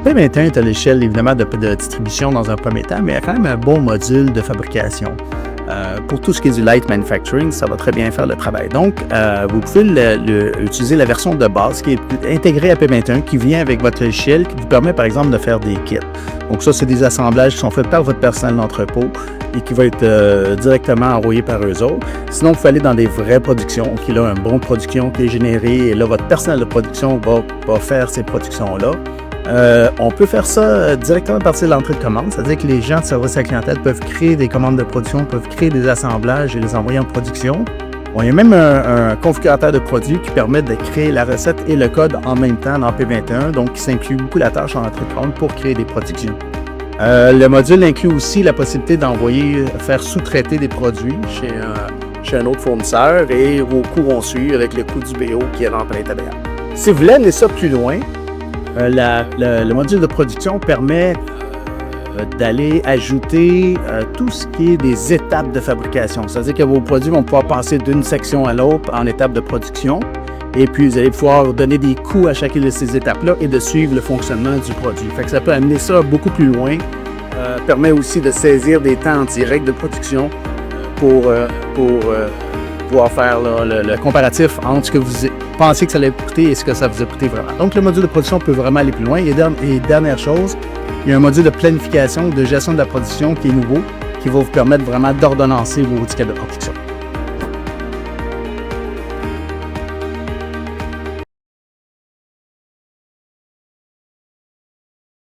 P21 est à l'échelle évidemment de distribution dans un premier temps, mais il y a quand même un bon module de fabrication. Pour tout ce qui est du light manufacturing, ça va très bien faire le travail. Donc, vous pouvez utiliser la version de base qui est intégrée à P21, qui vient avec votre logiciel, qui vous permet par exemple de faire des kits. Donc ça, c'est des assemblages qui sont faits par votre personnel d'entrepôt et qui vont être directement envoyés par eux autres. Sinon, vous pouvez aller dans des vraies productions, qui là, un bon production qui est généré, et là, votre personnel de production va faire ces productions-là. On peut faire ça directement à partir de l'entrée de commande, c'est-à-dire que les gens de service à la clientèle peuvent créer des commandes de production, peuvent créer des assemblages et les envoyer en production. Bon, il y a même un configurateur de produits qui permet de créer la recette et le code en même temps dans P21, donc qui s'inclut beaucoup la tâche en entrée de commande pour créer des productions. Le module inclut aussi la possibilité faire sous-traiter des produits chez un autre fournisseur et vos coûts vont suivre avec le coût du BO qui est rentré à l'intérieur. Si vous voulez aller ça plus loin, le module de production permet d'aller ajouter tout ce qui est des étapes de fabrication. C'est-à-dire que vos produits vont pouvoir passer d'une section à l'autre en étape de production et puis vous allez pouvoir donner des coûts à chacune de ces étapes-là et de suivre le fonctionnement du produit. Fait que ça peut amener ça beaucoup plus loin. Permet aussi de saisir des temps en direct de production pour pouvoir faire le comparatif entre ce que vous pensez que ça allait coûter et ce que ça vous a coûté vraiment. Donc, le module de production peut vraiment aller plus loin. Et dernière chose, il y a un module de planification, de gestion de la production qui est nouveau, qui va vous permettre vraiment d'ordonnancer vos tickets de production.